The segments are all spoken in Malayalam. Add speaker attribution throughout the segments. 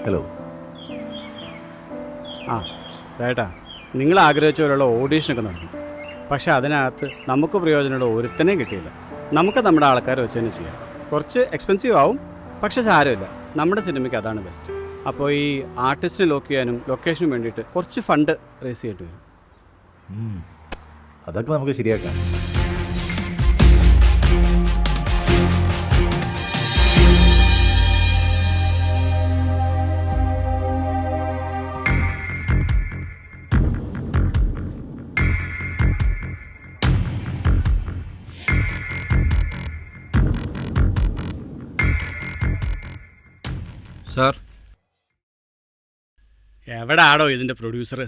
Speaker 1: ഹലോ.
Speaker 2: ആ ചേട്ടാ, നിങ്ങൾ ആഗ്രഹിച്ച പോലുള്ള ഓഡീഷനൊക്കെ നടന്നു. പക്ഷെ അതിനകത്ത് നമുക്ക് പ്രയോജനമുള്ള ഒരുത്തനെയും കിട്ടിയില്ല. നമുക്ക് നമ്മുടെ ആൾക്കാരെ വെച്ച് തന്നെ ചെയ്യാം. കുറച്ച് എക്സ്പെൻസീവ് ആവും, പക്ഷെ സാരമില്ല. നമ്മുടെ സിനിമയ്ക്ക് അതാണ് ബെസ്റ്റ്. അപ്പോൾ ഈ ആർട്ടിസ്റ്റിനെ ലോക്ക് ചെയ്യാനും ലൊക്കേഷനും വേണ്ടിയിട്ട് കുറച്ച് ഫണ്ട് റേസ് ചെയ്തിട്ട് വരും.
Speaker 1: അതൊക്കെ നമുക്ക് ശരിയാക്കാം.
Speaker 3: സാർ,
Speaker 2: എവിടെ ആടോ ഇതിൻ്റെ പ്രൊഡ്യൂസർ?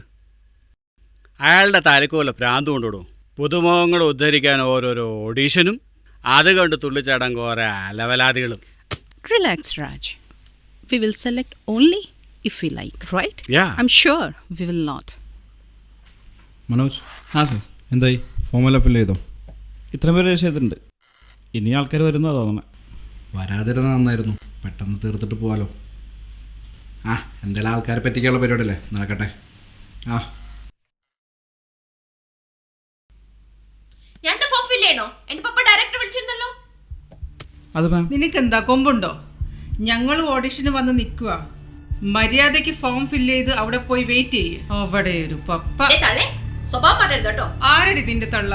Speaker 2: അയാളുടെ തലക്കുമല്ല ഭ്രാന്ത് കൊണ്ടോടും. പുതുമുഖങ്ങളെ ഉദ്ധരിക്കാൻ ഓരോരോ ഓഡീഷനും അത് കണ്ട് തുള്ളിച്ചാടാൻ കുറേ അലവലാദികളും.
Speaker 4: Relax, Raj. We will select only if we like, right?
Speaker 2: Yeah.
Speaker 4: I'm sure we will not.
Speaker 3: Manoj. ആ സാർ, എന്തായി? ഫോമെല്ലാം ഫില്ല് ചെയ്തോ?
Speaker 5: ഇത്രയും പേര് ചെയ്തിട്ടുണ്ട്. ഇനി ആൾക്കാർ വരുന്നോ തോന്നണേ.
Speaker 3: വരാതിരുന്ന നന്നായിരുന്നു, പെട്ടെന്ന് തീർത്തിട്ട് പോവാലോ. ആ, എന്തായാലും ആൾക്കാരെ പറ്റിക്കാനുള്ള പരിപാടിയല്ലേ, നടക്കട്ടെ. ആ,
Speaker 5: അത് മാം,
Speaker 6: നിനക്കെന്താ കൊമ്പുണ്ടോ? ഞങ്ങൾ ഓഡിഷന് വന്ന് നിൽക്കുക. മര്യാദയ്ക്ക് ഫോം ഫില്ല് ചെയ്ത് അവിടെ പോയി വെയിറ്റ് ചെയ്യേ. അവിടെ ഒരു പപ്പ. ആരടി നിന്റെ തള്ള?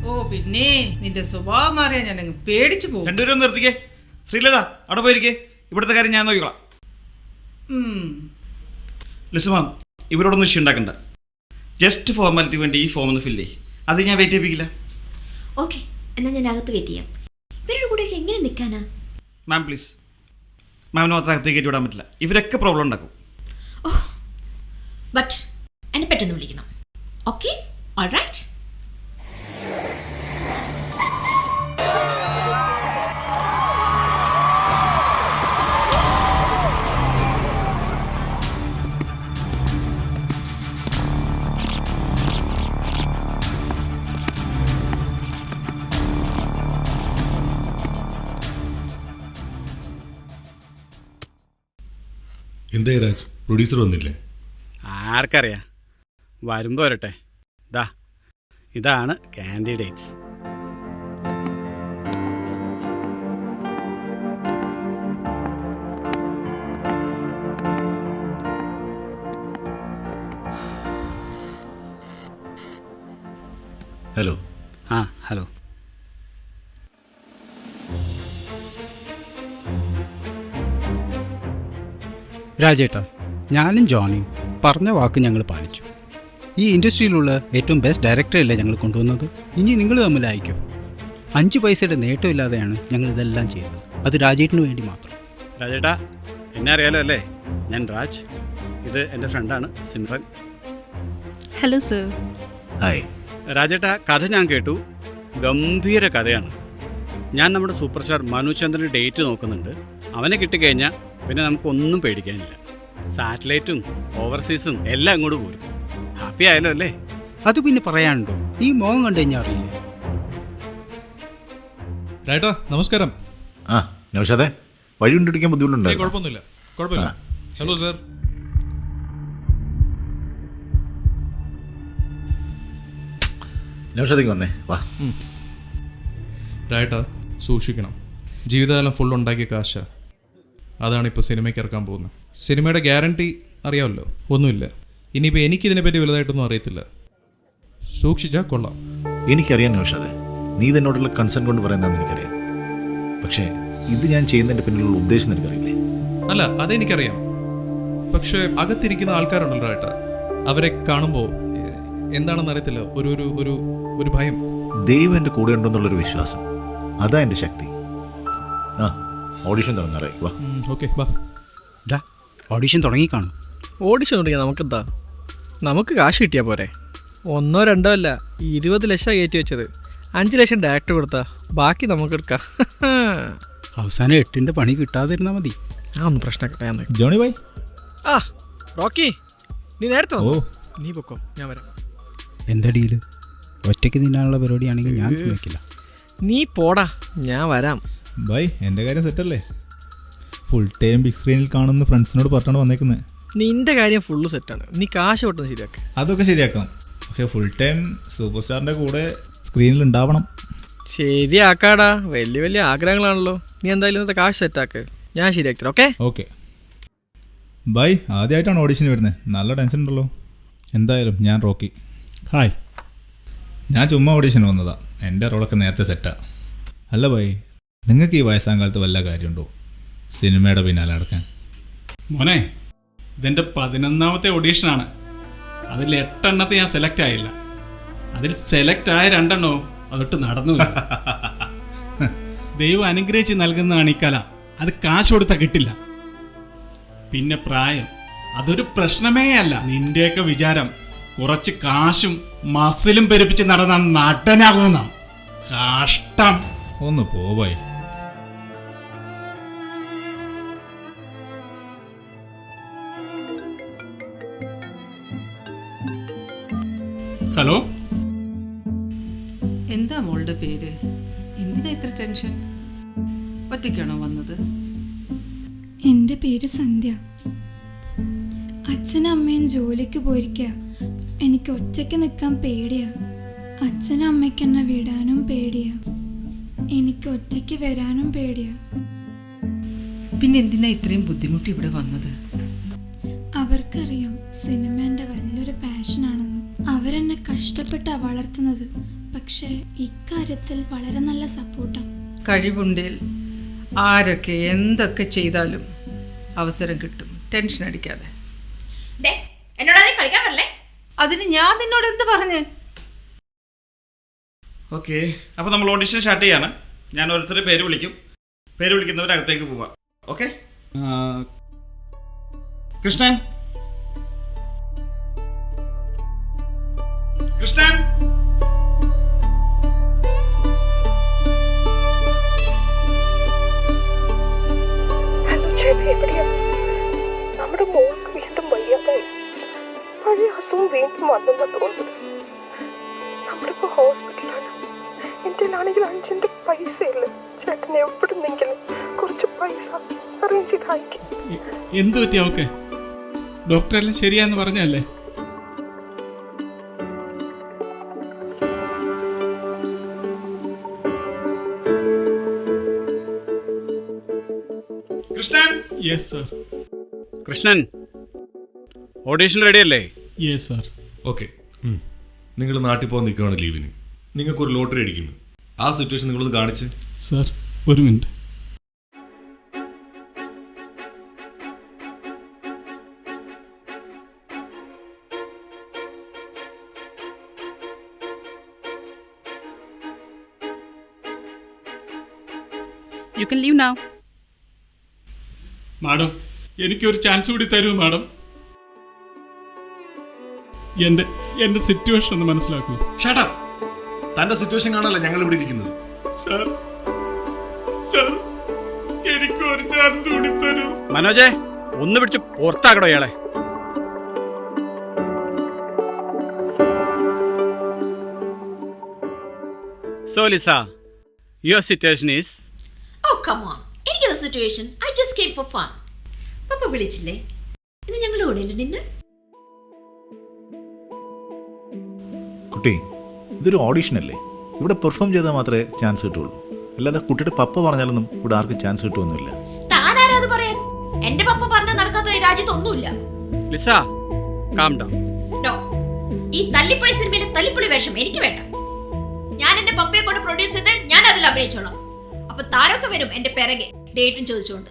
Speaker 6: ഓ പിന്നെ, നിന്റെ സ്വഭാവം മാറിയാ ഞാൻ അങ്ങ് പേടിച്ചു പോകും.
Speaker 5: രണ്ടുപേരും നിർത്തിക്കേ. ശ്രീലത, അവിടെ പോയിരിക്കേ. ഇവിടുത്തെ കാര്യം ഞാൻ നോക്കിക്കോളാം. ലിസ മാം, ഇവരോടൊന്നും ഇഷ്യൂ ഉണ്ടാക്കണ്ട. ജസ്റ്റ് ഫോർമാലിറ്റി വേണ്ടി ഈ ഫോം ഒന്ന് ഫില്ല് ചെയ്യും. അത് ഞാൻ വെയിറ്റ് ചെയ്യിപ്പിക്കില്ല.
Speaker 7: ഓക്കെ, എന്നാൽ ഞാൻ അകത്ത് വെയിറ്റ് ചെയ്യാം. ഇവരുടെ കൂടെ എങ്ങനെ നിൽക്കാനാ?
Speaker 5: മാം പ്ലീസ്, മാമിന് മാത്രം അകത്തേക്ക് കയറ്റി വിടാൻ പറ്റില്ല. ഇവരൊക്കെ പ്രോബ്ലം ഉണ്ടാക്കും.
Speaker 7: ഓഹ്, ബട്ട് എന്നെ പെട്ടെന്ന് വിളിക്കണം. Okay, alright.
Speaker 8: എന്തേ രാജ്, പ്രൊഡ്യൂസർ വന്നില്ലേ?
Speaker 2: ആർക്കറിയാം, വരുമ്പോൾ വരട്ടെ. ഇതാണ് കാൻഡിഡേറ്റ്സ്.
Speaker 1: ഹലോ.
Speaker 2: ആ ഹലോ. രാജേട്ടാ, ഞാനും ജോണിയും പറഞ്ഞ വാക്ക് ഞങ്ങൾ പാലിച്ചു. ഈ ഇൻഡസ്ട്രിയിലുള്ള ഏറ്റവും ബെസ്റ്റ് ഡയറക്ടറല്ലേ ഞങ്ങൾ കൊണ്ടുവന്നത്. ഇനി നിങ്ങൾ തമ്മിലായിരിക്കും. 5 പൈസയുടെ നേട്ടമില്ലാതെയാണ് ഞങ്ങൾ ഇതെല്ലാം ചെയ്തത്. അത് രാജേട്ടിന് വേണ്ടി മാത്രം. രാജേട്ടാ, എന്നെ അറിയാലോ അല്ലേ? ഞാൻ രാജ്. ഇത് എൻ്റെ ഫ്രണ്ടാണ് സിമ്രൻ.
Speaker 4: Hello, sir.
Speaker 1: ഹായ്.
Speaker 2: രാജേട്ടാ, കഥ ഞാൻ കേട്ടു. ഗംഭീര കഥയാണ്. ഞാൻ നമ്മുടെ സൂപ്പർ സ്റ്റാർ മനു ചന്ദ്രന് ഡേറ്റ് നോക്കുന്നുണ്ട്. അവനെ കിട്ടിക്കഴിഞ്ഞാൽ പിന്നെ നമുക്കൊന്നും പേടിക്കാനില്ല. സാറ്റലൈറ്റും ഓവർസീസും എല്ലാം അങ്ങോട്ട് പോരും. ഹാപ്പി ആയാലോ അല്ലേ? അത് പിന്നെ പറയാനുണ്ടോ? ഈ മോഹം കണ്ടു കഴിഞ്ഞാൽ അറിയില്ലേ?
Speaker 8: രാജേട്ടാ നമസ്കാരം.
Speaker 1: ആ നൗഷാദേ, വഴി കണ്ടുപിടിക്കാൻ ബുദ്ധിമുട്ടുണ്ടോ?
Speaker 8: കുഴപ്പമില്ല. Hello sir.
Speaker 1: നൗഷാദേക്ക് വന്നേ, വാ.
Speaker 8: രാജേട്ടാ സൂക്ഷിക്കണം. ജീവിതകാലം ഫുൾ ഉണ്ടാക്കിയ കാശ. അതാണ് ഇപ്പോൾ സിനിമയ്ക്ക് ഇറക്കാൻ പോകുന്നത്. സിനിമയുടെ ഗ്യാരണ്ടി അറിയാമല്ലോ, ഒന്നുമില്ല. ഇനിയിപ്പോൾ എനിക്കിതിനെപ്പറ്റി വലുതായിട്ടൊന്നും അറിയത്തില്ല. സൂക്ഷിച്ചാൽ കൊള്ളാം.
Speaker 1: എനിക്കറിയാം നൗഷാദേ, നീ എന്നോടുള്ള കൺസേൺ കൊണ്ട് പറയുന്നതെന്ന് എനിക്കറിയാം. പക്ഷേ ഇത് ഞാൻ ചെയ്യുന്നതിൻ്റെ പിന്നിലുള്ള ഉദ്ദേശം നിനക്കറിയില്ലേ?
Speaker 8: അല്ല, അതെനിക്കറിയാം. പക്ഷേ അകത്തിരിക്കുന്ന ആൾക്കാരുണ്ടല്ലോ ഏട്ടാ, അവരെ കാണുമ്പോൾ എന്താണെന്ന് അറിയത്തില്ല, ഒരു ഒരു ഒരു ഒരു ഭയം.
Speaker 1: ദൈവം എൻ്റെ കൂടെ ഉണ്ടെന്നുള്ളൊരു വിശ്വാസം, അതാ എൻ്റെ ശക്തി. ആ, ഓഡിഷൻ തുടങ്ങാറായി, വാ.
Speaker 8: ഓക്കെ, വാ.
Speaker 2: ഓഡിഷൻ തുടങ്ങിക്കാണും.
Speaker 9: ഓഡിഷൻ തുടങ്ങിയാൽ നമുക്കെന്താ, നമുക്ക് കാശ് കിട്ടിയാൽ പോരെ. 1 2 അല്ല 20 ലക്ഷം കയറ്റി വെച്ചത്. 5 ലക്ഷം ഡയറക്ടർ കൊടുത്താൽ ബാക്കി നമുക്കെടുക്കാം.
Speaker 2: അവസാനം 8ന്റെ പണി കിട്ടാതിരുന്നാൽ മതി.
Speaker 9: ആ ഒന്ന് പ്രശ്നമാക്കട്ടെ.
Speaker 1: ജോണി ഭായ്.
Speaker 9: ആ റോക്കി, നീ നേരത്തെ
Speaker 1: ഓ.
Speaker 9: നീ പൊക്കോ, ഞാൻ വരാം.
Speaker 2: എന്താ ഡീല്? ഒറ്റയ്ക്ക് തിന്നാനുള്ള പരിപാടിയാണെങ്കിൽ ഞാൻ വയ്ക്കില്ല.
Speaker 9: നീ പോടാ, ഞാൻ വരാം.
Speaker 10: ബൈ, എൻ്റെ കാര്യം സെറ്റല്ലേ? ഫുൾ ടൈം ബിഗ് സ്ക്രീനിൽ കാണുന്ന ഫ്രണ്ട്സിനോട് പറഞ്ഞാണ് വന്നേക്കുന്നത്.
Speaker 9: നിന്റെ കാര്യം ഫുള്ള് സെറ്റാണ്. നീ കാശ് പെട്ടെന്ന് ശരിയാക്ക.
Speaker 10: അതൊക്കെ ശരിയാക്കാം, പക്ഷേ ഫുൾ ടൈം സൂപ്പർ സ്റ്റാറിൻ്റെ കൂടെ സ്ക്രീനിൽ ഉണ്ടാവണം.
Speaker 9: ശരിയാക്കാടാ, വലിയ വലിയ ആഗ്രഹങ്ങളാണല്ലോ. നീ എന്തായാലും ഇന്നത്തെ കാശ് സെറ്റാക്ക്, ഞാൻ ശരിയാക്കി തരാം. Okay
Speaker 10: okay bye. ആദ്യമായിട്ടാണ് ഓഡിഷന് വരുന്നത്, നല്ല ടെൻഷൻ ഉണ്ടല്ലോ. എന്തായാലും ഞാൻ റോക്കി.
Speaker 11: ഹായ്.
Speaker 10: ഞാൻ ചുമ്മാ ഓഡിഷൻ വന്നതാ, എൻ്റെ റോളൊക്കെ നേരത്തെ സെറ്റാ. അല്ല ബൈ, നിങ്ങൾക്ക് ഈ വയസ്സാം കാലത്ത് വല്ല കാര്യമുണ്ടോ സിനിമയുടെ പിന്നാലെ നടക്കാൻ?
Speaker 11: മോനെ, ഇതെൻ്റെ 11ാമത്തെ ഓഡീഷനാണ്. അതിൽ 8 എണ്ണത്തെ ഞാൻ സെലക്ട് ആയില്ല. അതിൽ സെലക്ട് ആയ 2 എണ്ണോ അതൊട്ട് നടന്നു. ദൈവം അനുഗ്രഹിച്ച് നൽകുന്നതാണ് ഈ കല. അത് കാശ് കൊടുത്താൽ കിട്ടില്ല. പിന്നെ പ്രായം അതൊരു പ്രശ്നമേ അല്ല. നിന്റെയൊക്കെ വിചാരം കുറച്ച് കാശും മസിലും പെരുപ്പിച്ച് നടന്ന നടനാകുന്ന കഷ്ടം.
Speaker 10: ഒന്ന് പോ ബൈ.
Speaker 11: ഹലോ,
Speaker 6: എന്താ മോളുടെ പേര്? എന്തിനാ ഇത്ര ടെൻഷൻ? ഒറ്റയ്ക്കാണോ വന്നത്?
Speaker 12: എൻ്റെ പേര് സന്ധ്യ. അച്ഛനും അമ്മയും ജോലിക്ക് പോയിരിക്കുക. എനിക്ക് ഒറ്റയ്ക്ക് നിൽക്കാൻ പേടിയാ. അച്ഛനും അമ്മയ്ക്ക് എന്നെ വിടാനും പേടിയാ. എനിക്ക് ഒറ്റയ്ക്ക് വരാനും പേടിയാ.
Speaker 6: പിന്നെ എന്തിനാ ഇത്രയും ബുദ്ധിമുട്ട് ഇവിടെ വന്നത്?
Speaker 12: അവർക്കറിയാം സിനിമ എൻ്റെ വലിയൊരു പാഷനാണെന്ന്. അവരെന്നെ കഷ്ടപ്പെട്ടാ വളർത്തുന്നത്. പക്ഷേ ഇക്കാര്യത്തിൽ വളരെ നല്ല സപ്പോർട്ടാണ്.
Speaker 6: കഴിവുണ്ടിൽ ആരൊക്കെ എന്തൊക്കെ ചെയ്താലും അവസരം കിട്ടും. ടെൻഷൻ അടിക്കാതെ.
Speaker 7: കളിക്കാൻ പറ്റേ?
Speaker 6: അതിന് ഞാൻ നിന്നോട് എന്ത് പറഞ്ഞ്?
Speaker 5: ഓക്കെ, അപ്പോൾ നമ്മൾ ഓഡിഷൻ സ്റ്റാർട്ട് ചെയ്യാണ്. ഞാൻ ഓരോരുത്തരുടെ പേര് വിളിക്കും. പേര് വിളിക്കുന്നവരകത്തേക്ക് പോവാം. ഓക്കെ. കൃഷ്ണൻ. കൃഷ്ണൻ.
Speaker 13: നമ്മുടെ മോൾക്ക് വീണ്ടും വയ്യാതായി. പഴയ അസുഖം വീണ്ടും വന്നെന്നാ തോന്നുന്നത്. നമ്മളിപ്പോ ഹോസ്പിറ്റലാണ്. എൻ്റെ ആണെങ്കിൽ 5 പൈസ ഇല്ല. ചേട്ടൻ എവിടുന്നെങ്കിലും കുറച്ച് പൈസ അറേഞ്ച് ചെയ്ത് അയക്കും.
Speaker 11: എന്ത് പറ്റി അവക്ക്? ഡോക്ടറെല്ലാം ശരിയാന്ന് പറഞ്ഞല്ലേ?
Speaker 5: Krishnan.
Speaker 11: Yes sir.
Speaker 2: Krishnan, audition റെഡിയല്ലേ?
Speaker 11: Yes sir.
Speaker 14: ഓക്കെ, നിങ്ങൾ നാട്ടിൽ പോകാൻ നിൽക്കുകയാണ് ലീവിന്. നിങ്ങൾക്കൊരു ലോട്ടറി അടിക്കുന്നു. ആ സിറ്റുവേഷൻ നിങ്ങളൊന്ന് കാണിച്ച്.
Speaker 11: സർ, ഒരു minute.
Speaker 4: You can leave now.
Speaker 11: Madam, എനിക്കൊരു ചാൻസ് കൂടി തരൂ മാഡം. എൻ്റെ സിറ്റുവേഷൻ ഒന്ന് മനസ്സിലാക്കൂ.
Speaker 14: Shut up. തന്റെ സിറ്റുവേഷൻ കാണാനല്ല ഞങ്ങൾ ഇവിടെ ഇരിക്കുന്നത്.
Speaker 11: സർ, സർ, എനിക്കൊരു ചാൻസ് കൂടി തരൂ.
Speaker 2: മനോജെ, ഒന്ന് പിടിച്ച് പുറത്താക്കടോ ഇയാളെ. So Lisa, your situation is?
Speaker 7: Oh come on. എനിക്കത് situation. I just came for fun. പപ്പ വിളിച്ചില്ലേ? ഇന്ന് ഞങ്ങളുടെ കൂടെയല്ലേ ഡിന്നർ?
Speaker 1: കുട്ടി, ഇതൊരു ഓഡിഷൻ അല്ലേ? ഇവിടെ പെർഫോം ചെയ്താൽ മാത്രമേ ചാൻസ് കിട്ടുള്ളൂ. അല്ലാതെ കുട്ടിയുടെ പപ്പ പറഞ്ഞാലൊന്നും ഇവിടെ ആർക്കും ചാൻസ് കിട്ടുമൊന്നുമില്ല.
Speaker 7: താനാരാ അത് പറയാൻ? എന്റെ പപ്പ പറഞ്ഞാൽ നടക്കാത്ത രാജ്യത്തൊന്നുമില്ല.
Speaker 2: Lisa, calm down.
Speaker 7: നോ, ഈ തല്ലിപ്പൊളി സിനിമയിലെ തല്ലിപ്പൊളി വേഷം എനിക്ക് വേണ്ട. ഞാൻ എന്റെ പപ്പയെ കൊണ്ട് പ്രൊഡ്യൂസ് ചെയ്ത് ഞാൻ അതിൽ അഭിനയിച്ചോളാം. അപ്പൊ താരൊക്കെ വരും എന്റെ പിറകെ ഡേറ്റും ചോദിച്ചുകൊണ്ട്.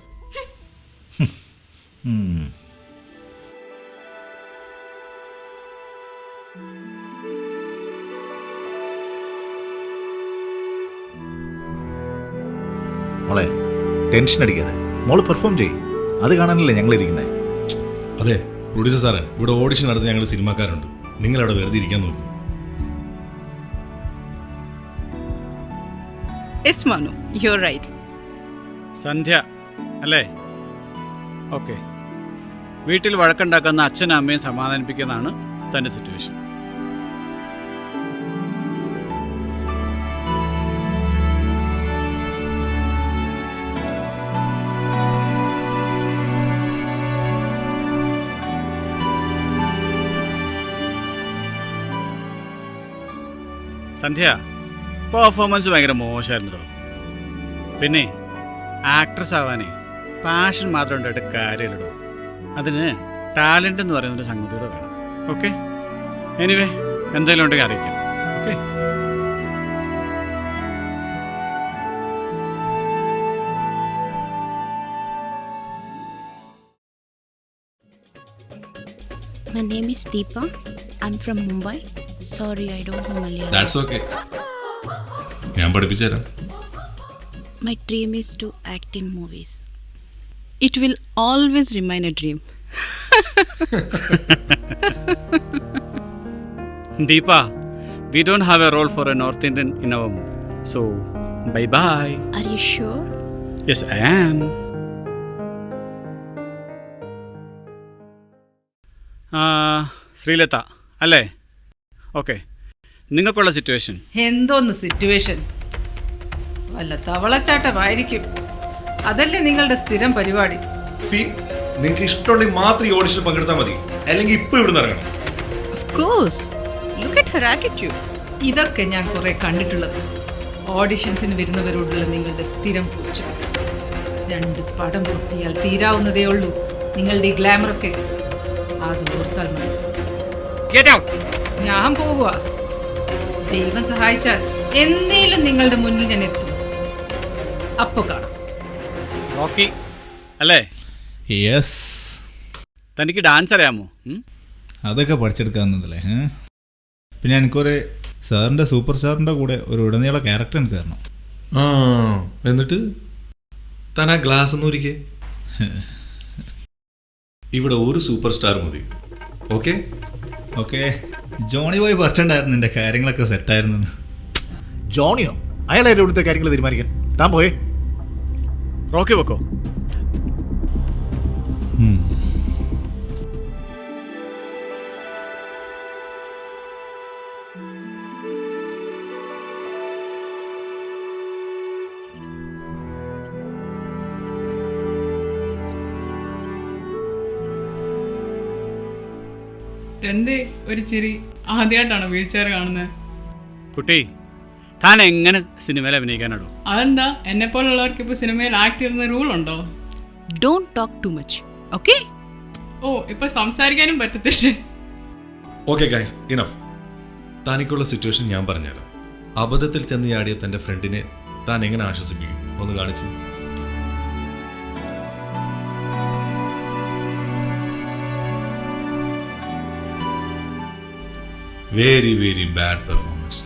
Speaker 1: മോളെ, ടെൻഷൻ അടിക്കാതെ മോള് പെർഫോം ചെയ്യും. അത് കാണാനല്ലേ ഞങ്ങളിരിക്കുന്നത്.
Speaker 14: അതെ പ്രൊഡ്യൂസർ സാറേ, ഇവിടെ ഓഡിഷൻ നടത്തി ഞങ്ങൾ സിനിമാക്കാരുണ്ട്. നിങ്ങളവിടെ വെറുതെ ഇരിക്കാൻ നോക്കും.
Speaker 4: Yes, Manu, you're right.
Speaker 15: സന്ധ്യ അല്ലേ? ഓക്കെ. വീട്ടിൽ വഴക്കുണ്ടാക്കുന്ന അച്ഛനും അമ്മയും സമാധാനിപ്പിക്കുന്നതാണ് തൻ്റെ സിറ്റുവേഷൻ. സന്ധ്യ പെർഫോമൻസ് ഭയങ്കര മോശമായിരുന്നല്ലോ. പിന്നെ ആക്ട്രസ് ആവാനേ പാഷൻ മാത്രം ഉണ്ടായിട്ട് കാര്യമില്ലടോ. അതിന് ടാലൻ്റ് എന്ന് പറയുന്നൊരു സംഗതിയുടെ വേണം. ഓക്കെ, എനിവേ എന്തെങ്കിലും ഉണ്ടെങ്കിൽ അറിയിക്കാം. Okay.
Speaker 4: My name is Deepa. I'm from Mumbai. Sorry, I don't know Malayalam.
Speaker 14: That's okay, ഞാൻ പഠിപ്പിച്ചു തരാം.
Speaker 4: My dream is to act in movies. It will always remain a dream.
Speaker 15: Deepa, we don't have a role for a North Indian in our movie. So, bye-bye.
Speaker 4: Are you sure?
Speaker 15: Yes, I am. Sreelatha അല്ലേ? ഓക്കെ. നിങ്ങൾക്കുള്ള സിറ്റുവേഷൻ
Speaker 6: എന്തോന്ന് സിറ്റുവേഷൻ? വല്ല തവളച്ചാട്ടമായിരിക്കും. അതല്ലേ നിങ്ങളുടെ സ്ഥിരം പരിപാടി.
Speaker 14: നിങ്ങൾക്ക് ഇഷ്ടമുണ്ടെങ്കിൽ മാത്രം ഈ ഓഡിഷനിൽ പങ്കെടുത്താൽ മതി, അല്ലെങ്കിൽ ഇപ്പൊ ഇവിടുന്ന് ഇറങ്ങണം.
Speaker 4: Of course. Look at her attitude.
Speaker 6: ഇതൊക്കെ ഞാൻ കുറെ കണ്ടിട്ടുള്ളത്. ഓഡിഷൻസിന് വരുന്നവരോടുള്ള നിങ്ങളുടെ സ്ഥിരം പൂച്ച. 2 പടം പൊട്ടിയാൽ തീരാവുന്നതേ ഉള്ളൂ നിങ്ങളുടെ ഈ ഗ്ലാമറൊക്കെ. അത് ഓർത്താൽ മതി. ഞാൻ പോവുക. ദൈവം സഹായിച്ചാൽ എന്നേലും നിങ്ങളുടെ മുന്നിൽ ഞാൻ എത്തും. അപ്പൊ കാണാം.
Speaker 15: റോക്കി അല്ലേ?
Speaker 10: യെസ്.
Speaker 15: തനിക്ക് ഡാൻസ് അറിയാമോ?
Speaker 10: അതൊക്കെ പഠിച്ചെടുക്കാവുന്നതല്ലേ. പിന്നെ എനിക്കൊരു സാറിൻ്റെ സൂപ്പർ സ്റ്റാറിൻ്റെ കൂടെ ഒരു ഉടനീള ക്യാരക്ടർ എനിക്ക് തരണം.
Speaker 14: ആ, എന്നിട്ട് താൻ ആ ഗ്ലാസ് ഒന്ന് ഒരിക്കേ. ഇവിടെ ഒരു സൂപ്പർ സ്റ്റാർ മതി. Okay
Speaker 10: okay. ജോണി ബോയ് പറഞ്ഞിട്ടുണ്ടായിരുന്നു എൻ്റെ കാര്യങ്ങളൊക്കെ സെറ്റായിരുന്നു.
Speaker 1: ജോണിയോ? അയാളായിട്ട് ഇവിടുത്തെ കാര്യങ്ങൾ തീരുമാനിക്കാൻ. താൻ പോയേ.
Speaker 15: റോക്കി വെക്കോ.
Speaker 16: എന്തേ ഒരു ചിരി? ആദ്യമായിട്ടാണോ വീൽ ചെയർ കാണുന്നത്?
Speaker 15: കുട്ടി, താൻ എങ്ങനെ സിനിമയിൽ അഭിനയിക്കാനാടോ?
Speaker 16: അതെന്താ, എന്നെ പോലുള്ളവർക്ക് ഇപ്പൊ സിനിമയിൽ ആക്ട് ചെയ്യുന്ന റൂൾ ഉണ്ടോ?
Speaker 4: Don't talk too much. Okay?
Speaker 16: ഓ, ഇപ്പൊ സംസാരിക്കാനും പറ്റത്തില്ലേ?
Speaker 14: Okay guys, enough. താനിക്കുള്ള സിറ്റുവേഷൻ ഞാൻ പറഞ്ഞുതരാം. അബദ്ധത്തിൽ ചെന്ന് ചാടിയ തൻ്റെ ഫ്രണ്ടിനെ താൻ എങ്ങനെ ആശ്വസിപ്പിക്കും? ഒന്ന് കാണിച്ച്. Very very bad performance.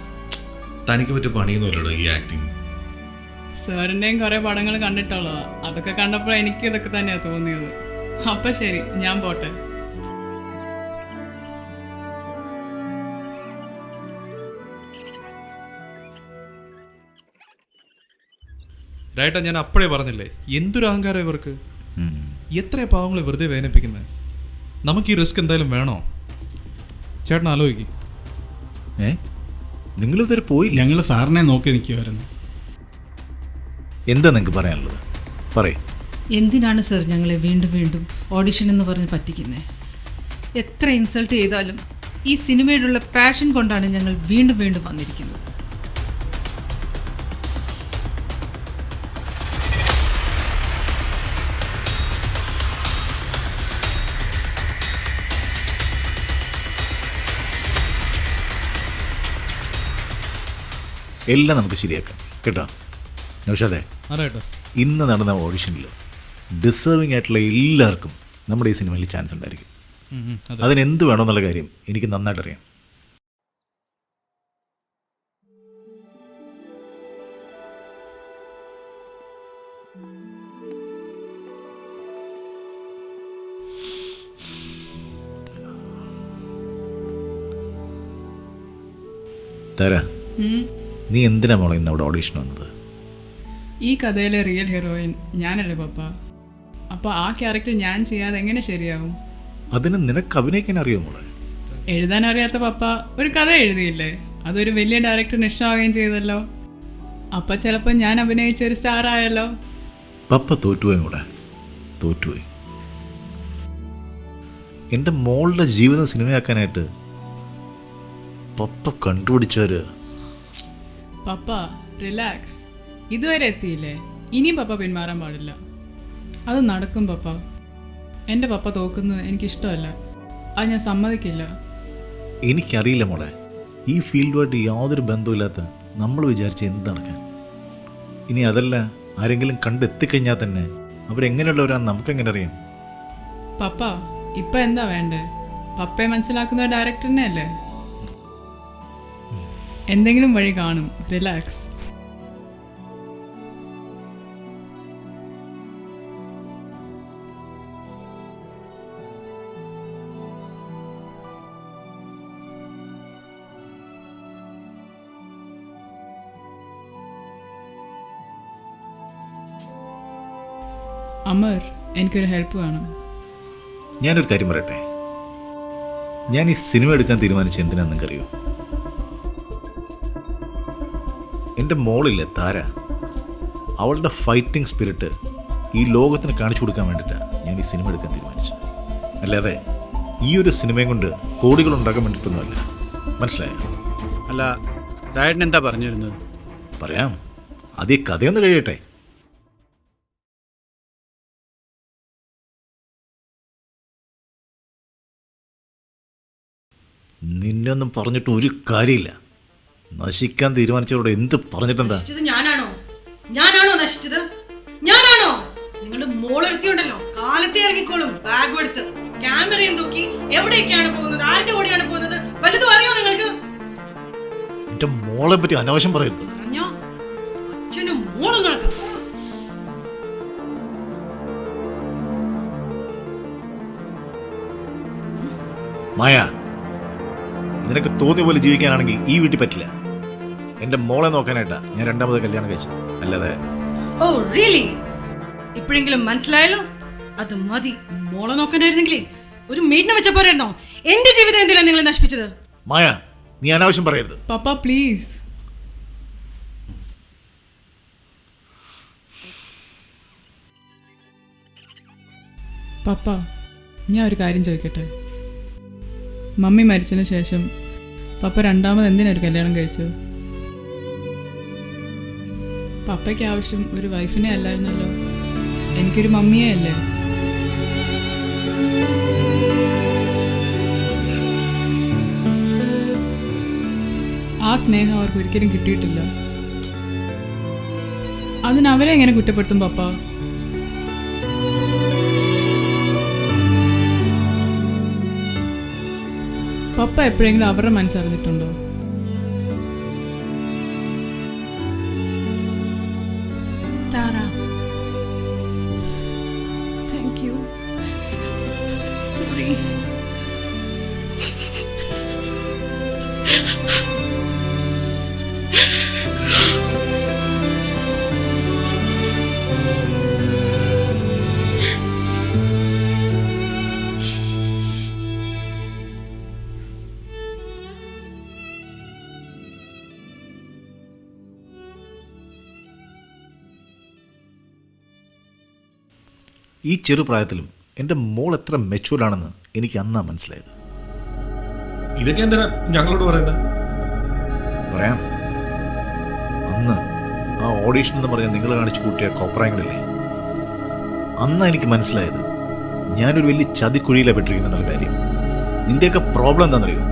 Speaker 14: തനിക്ക് പറ്റിയ പണിയൊന്നുമല്ലടോ ഈ ആക്ടിങ്.
Speaker 16: സാറിൻ്റെയും കുറേ പടങ്ങൾ കണ്ടിട്ടുള്ളതാ. അതൊക്കെ കണ്ടപ്പോൾ എനിക്ക് ഇതൊക്കെ തന്നെയാണ് തോന്നിയത്. അപ്പം ശരി, ഞാൻ പോട്ടെ.
Speaker 8: രായിട്ടാ, ഞാൻ അപ്പോഴേ പറഞ്ഞില്ലേ, എന്തൊരു അഹങ്കാരം ഇവർക്ക്. എത്ര പാവങ്ങളെ വെറുതെ വേദനിപ്പിക്കുന്നത്. നമുക്ക് ഈ റിസ്ക് എന്തായാലും വേണോ? ചേട്ടൻ ആലോചിക്കും.
Speaker 1: നിങ്ങളിതുവരെ പോയില്ല?
Speaker 11: ഞങ്ങൾ സാറിനെ നോക്കി നിൽക്കുമായിരുന്നു.
Speaker 1: എന്താ നിങ്ങൾക്ക് പറയാനുള്ളത്? പറയേ.
Speaker 6: എന്തിനാണ് സർ ഞങ്ങളെ വീണ്ടും വീണ്ടും ഓഡിഷൻ എന്ന് പറഞ്ഞ് പറ്റിക്കുന്നത്? എത്ര ഇൻസൾട്ട് ചെയ്താലും ഈ സിനിമയോടുള്ള പാഷൻ കൊണ്ടാണ് ഞങ്ങൾ വീണ്ടും വീണ്ടും വന്നിരിക്കുന്നത്.
Speaker 1: എല്ലാം നമുക്ക് ശരിയാക്കാം കേട്ടോ നൗഷാദേ. ഇന്ന് നടന്ന ഓഡിഷനിൽ ഡിസേർവിംഗ് ആയിട്ടുള്ള എല്ലാവർക്കും നമ്മുടെ ഈ സിനിമയിൽ ചാൻസ് ഉണ്ടായിരിക്കും. അതിനെന്ത് വേണമെന്നുള്ള കാര്യം എനിക്ക് നന്നായിട്ട് അറിയാം. തരാ, നീ എന്തിനാ മോളെ ഇന്ന് അവിടെ ഓഡീഷൻ വന്നത്?
Speaker 16: ഈ കഥയിലെ റിയൽ ഹീറോയിൻ ഞാനല്ലേ പപ്പ. അപ്പോൾ ആ ക്യാരക്ടർ ഞാൻ ചെയ്യാതെ എങ്ങനെ ശരിയാവും?
Speaker 1: അതിന് നിനക്ക് അഭിനയിക്കാൻ അറിയോ മോളെ?
Speaker 16: എഴുതാൻ അറിയാത്ത പപ്പ ഒരു കഥ എഴുതിയില്ലേ, അതൊരു വലിയ ഡയറക്ടറിന് ഇഷ്ടമാവുകയും ചെയ്തല്ലോ. അപ്പം ചിലപ്പോൾ ഞാൻ അഭിനയിച്ച ഒരു സ്റ്റാർ ആയല്ലോ.
Speaker 1: പപ്പ തോറ്റുപോയി മോളെ, തോറ്റുപോയി. എൻ്റെ മോളുടെ ജീവിതം സിനിമയാക്കാനായിട്ട് പപ്പ കണ്ടുപിടിച്ചവര്.
Speaker 16: പപ്പ റിലാക്സ്, ഇതുവരെ എത്തിയില്ലേ, ഇനിയും പപ്പ പിന്മാറാൻ പാടില്ല. അത് നടക്കും പപ്പ. എൻ്റെ പപ്പ തോക്കുന്നത് എനിക്കിഷ്ടമല്ല, അത് ഞാൻ സമ്മതിക്കില്ല.
Speaker 1: എനിക്കറിയില്ല മോളെ, ഈ ഫീൽഡുമായിട്ട് യാതൊരു ബന്ധമില്ലാത്ത നമ്മൾ വിചാരിച്ച എന്ത് നടക്കാൻ. ഇനി അതല്ല, ആരെങ്കിലും കണ്ടെത്തിക്കഴിഞ്ഞാൽ തന്നെ അവരെങ്ങനെയുള്ളവരാന്ന് നമുക്കെങ്ങനെ അറിയാം?
Speaker 16: പപ്പ ഇപ്പം എന്താ വേണ്ടേ? പപ്പയെ മനസ്സിലാക്കുന്ന ഡയറക്ടറിനെ അല്ലേ? എന്തെങ്കിലും വഴി കാണും, റിലാക്സ്. അമർ, എനിക്കൊരു ഹെൽപ്പ് വേണം.
Speaker 1: ഞാനൊരു കാര്യം പറയട്ടെ, ഞാൻ ഈ സിനിമ എടുക്കാൻ തീരുമാനിച്ച എന്തിനാന്ന് നിങ്ങൾക്കറിയോ? എൻ്റെ മോളില്ലേ താര, അവളുടെ ഫൈറ്റിംഗ് സ്പിരിറ്റ് ഈ ലോകത്തിന് കാണിച്ചു കൊടുക്കാൻ വേണ്ടിയിട്ടാണ് ഞാൻ ഈ സിനിമ എടുക്കാൻ തീരുമാനിച്ചത്. അല്ലാതെ ഈ ഒരു സിനിമയും കൊണ്ട് കോടികൾ ഉണ്ടാക്കാൻ വേണ്ടിയിട്ടൊന്നുമല്ല. മനസ്സിലായോ?
Speaker 15: അല്ല, രായട്ടൻ എന്താ പറഞ്ഞിരുന്നത്?
Speaker 1: പറയാം, ആദ്യം കഥയൊന്ന് കഴിയട്ടെ. നിന്നൊന്നും പറഞ്ഞിട്ട് ഒരു കാര്യമില്ല. നശിക്കാൻ തീരുമാനിച്ചവരോട് എന്ത് പറഞ്ഞിട്ടെന്താ?
Speaker 17: ഞാനാണോ നശിച്ചത്? ഞാനാണോ? നിങ്ങളുടെ മോളൊരുത്തിയുണ്ടല്ലോ, കാലത്തെ ഇറങ്ങിക്കോളും ബാഗ് എടുത്ത്, ക്യാമറയും തൂക്കി എവിടേക്കാണ് പോകുന്നത്, ആരുടെ കൂടെയാണ് പോകുന്നത്, വലുതും അറിയോ നിങ്ങൾക്ക്?
Speaker 1: എന്റെ മോളെ പറ്റി അനാവശ്യം പറയരുത്.
Speaker 17: പറഞ്ഞോ, അച്ഛനും മോളും നടക്കാം.
Speaker 1: മായ, നിനക്ക് തോന്നിയ പോലെ ജീവിക്കാനാണെങ്കിൽ ഈ വീട്ടിൽ പറ്റില്ല. എന്റെ മോളെ നോക്കാനായിട്ടാ ഞാൻ രണ്ടാമത് കല്യാണം കഴിച്ചത്, അല്ലാതെ.
Speaker 17: Oh really? ഇപ്പോഴെങ്കിലും മനസ്സിലായല്ലോ? അത് മതി. മോളെ നോക്കാനായിരുന്നെങ്കിലേ ഒരു മെയ്ഡിനെ വെച്ച പോരായിരുന്നോ? എന്റെ ജീവിതം എന്തിനാ നിങ്ങൾ നശിപ്പിച്ചത്?
Speaker 1: മായ, നീ അനാവശ്യം പറയരുത്.
Speaker 16: പപ്പ പ്ലീസ്. പപ്പ, ഞാൻ ഒരു കാര്യം ചോദിക്കട്ടെ. മമ്മി മരിച്ചതിന് ശേഷം പപ്പ രണ്ടാമത് എന്തിനാ ഒരു കല്യാണം കഴിച്ചത്? പപ്പയ്ക്ക് ആവശ്യം ഒരു വൈഫിനെ അല്ലായിരുന്നല്ലോ, എനിക്കൊരു മമ്മിയെ അല്ലേ? ആ സ്നേഹം അവർക്ക് ഒരിക്കലും കിട്ടിയിട്ടില്ല. അതിന് അവരെ എങ്ങനെ കുറ്റപ്പെടുത്തും പപ്പ? പപ്പ എപ്പോഴെങ്കിലും അവരുടെ മനസ്സറിഞ്ഞിട്ടുണ്ടോ?
Speaker 17: Tara, thank you. Sorry.
Speaker 1: ഈ ചെറുപ്രായത്തിലും എൻ്റെ മോൾ എത്ര മെച്ചൂർഡാണെന്ന് എനിക്ക് അന്നാ മനസ്സിലായത്.
Speaker 14: ഇതൊക്കെ എന്തിനാ ഞങ്ങളോട് പറയുന്നത്?
Speaker 1: പറയാം. അന്ന് ആ ഓഡീഷൻ എന്ന് പറഞ്ഞാൽ നിങ്ങൾ കാണിച്ചു കൂട്ടിയ കോപ്രായങ്ങളില്ലേ, അന്നാ എനിക്ക് മനസ്സിലായത് ഞാനൊരു വലിയ ചതിക്കുഴിയിലാണ് പെട്ടിരിക്കുന്നുള്ള കാര്യം. നിൻ്റെയൊക്കെ പ്രോബ്ലം എന്താണെന്നറിയോ?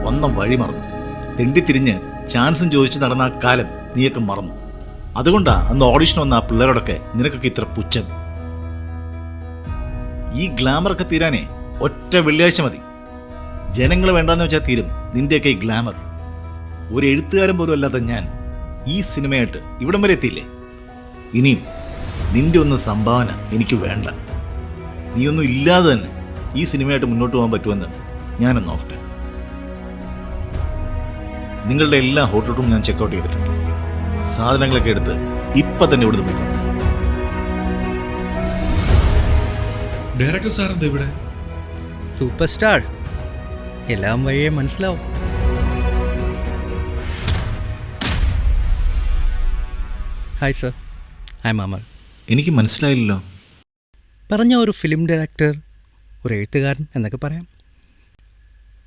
Speaker 1: വന്ന വഴി മറന്നു, തെണ്ടിത്തിരിഞ്ഞ് ചാൻസും ചോദിച്ച് നടന്ന ആ കാലം നീയൊക്കെ മറന്നു. അതുകൊണ്ടാണ് അന്ന് ഓഡീഷൻ വന്ന ആ പിള്ളേരോടൊക്കെ നിനക്കൊക്കെ ഇത്ര പുച്ഛം. ഈ ഗ്ലാമറൊക്കെ തീരാനേ ഒറ്റ വെള്ളിയാഴ്ച മതി. ജനങ്ങൾ വേണ്ടാന്ന് വെച്ചാൽ തീരും നിന്റെയൊക്കെ ഈ ഗ്ലാമർ. ഒരു എഴുത്തുകാരൻ പോലും അല്ലാത്ത ഞാൻ ഈ സിനിമയായിട്ട് ഇവിടം വരെ എത്തിയില്ലേ. ഇനിയും നിന്റെ ഒന്ന് സംഭാവന എനിക്ക് വേണ്ട. നീയൊന്നും ഇല്ലാതെ തന്നെ ഈ സിനിമയായിട്ട് മുന്നോട്ട് പോകാൻ പറ്റുമെന്ന് ഞാനൊന്ന് നോക്കട്ടെ. നിങ്ങളുടെ എല്ലാ ഹോട്ടൽ റൂം ഞാൻ ചെക്കൗട്ട് ചെയ്തിട്ടുണ്ട്. സാധനങ്ങളൊക്കെ എടുത്ത് ഇപ്പം തന്നെ ഇവിടുന്ന് പോയിക്കോണം.
Speaker 14: ഡയറക്ടർ സാർ എന്താ ഇവിടെ?
Speaker 9: സൂപ്പർ സ്റ്റാർ, എല്ലാം വഴിയേ മനസ്സിലാവും. Hi sir, I M Amar.
Speaker 1: എനിക്ക് മനസ്സിലായില്ലല്ലോ.
Speaker 9: പറഞ്ഞ ഒരു ഫിലിം ഡയറക്ടർ, ഒരു എഴുത്തുകാരൻ എന്നൊക്കെ പറയാം.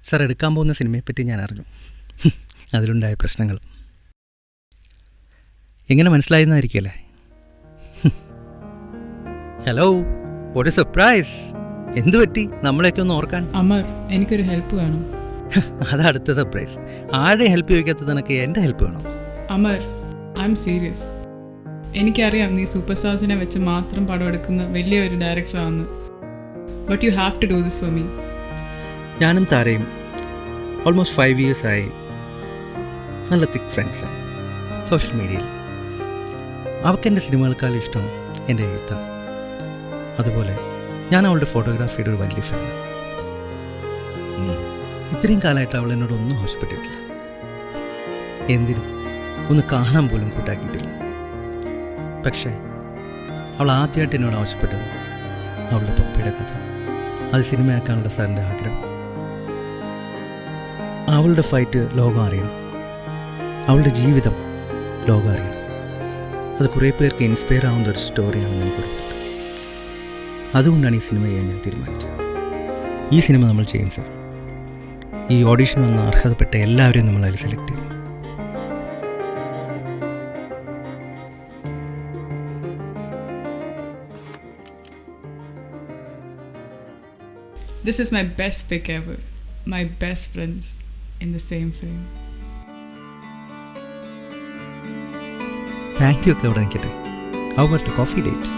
Speaker 9: സാർ എടുക്കാൻ പോകുന്ന സിനിമയെപ്പറ്റി ഞാൻ അറിഞ്ഞു. അതിലുണ്ടായ പ്രശ്നങ്ങൾ എങ്ങനെ മനസ്സിലായെന്നായിരിക്കുമല്ലേ? Hello, what a surprise! എന്തു പറ്റി നമ്മളെയൊക്കെ ഒന്ന് ഓർക്കാൻ?
Speaker 16: അമർ, എനിക്കൊരു ഹെൽപ്പ് വേണം.
Speaker 9: അതടുത്ത സർപ്രൈസ്. ആരുടെ ഹെൽപ്പ് ചോദിക്കാത്തത് നിനക്ക് എൻ്റെ ഹെൽപ്പ് വേണം?
Speaker 16: Amar, I am serious. എനിക്കറിയാം നീ സൂപ്പർ സ്റ്റാർസിനെ വെച്ച് മാത്രം പടം എടുക്കുന്ന വലിയൊരു ഡയറക്ടറാണെന്ന്. But you have to do this for me.
Speaker 9: ഞാനും താരയും ഓൾമോസ്റ്റ് 5 years ആയി നല്ല തിക്ക് ഫ്രണ്ട്സാണ് സോഷ്യൽ മീഡിയയിൽ. അവൾക്ക് സിനിമകൾക്കാളും ഇഷ്ടം എൻ്റെ എഴുത്താണ്. അതുപോലെ ഞാൻ അവളുടെ ഫോട്ടോഗ്രാഫിയുടെ ഒരു വലിയ ഫാനാണ്. ഇത്രയും കാലമായിട്ട് അവൾ എന്നോട് ഒന്നും ആവശ്യപ്പെട്ടിട്ടില്ല. എന്തിനും ഒന്ന് കാണാൻ പോലും കൂട്ടാക്കിയിട്ടില്ല. പക്ഷേ അവൾ ആദ്യമായിട്ട് എന്നോട് ആവശ്യപ്പെട്ടത് അവളുടെ പപ്പയുടെ കഥ, അത് സിനിമയാക്കാനുള്ള സാറിൻ്റെ ആഗ്രഹം. അവളുടെ ഫൈറ്റ് ലോകം അറിയണം, അവളുടെ ജീവിതം ലോകം അറിയണം. അത് കുറേ പേർക്ക് ഇൻസ്പയർ ആവുന്ന ഒരു സ്റ്റോറിയാണെന്ന് എനിക്ക് ഉറപ്പുണ്ട്. അതുകൊണ്ടാണ് ഈ സിനിമ ചെയ്യാൻ ഞാൻ തീരുമാനിച്ചത്. ഈ സിനിമ നമ്മൾ ചെയ്യും സാർ. ഈ ഓഡിഷൻ വന്ന അർഹതപ്പെട്ട എല്ലാവരെയും നമ്മൾ അതിൽ സെലക്ട് ചെയ്യും.
Speaker 16: This is my best pick ever. My best friends in the same frame.
Speaker 9: Thank you ഒക്കെ അവിടെ നിൽക്കട്ടെ. How about A coffee date?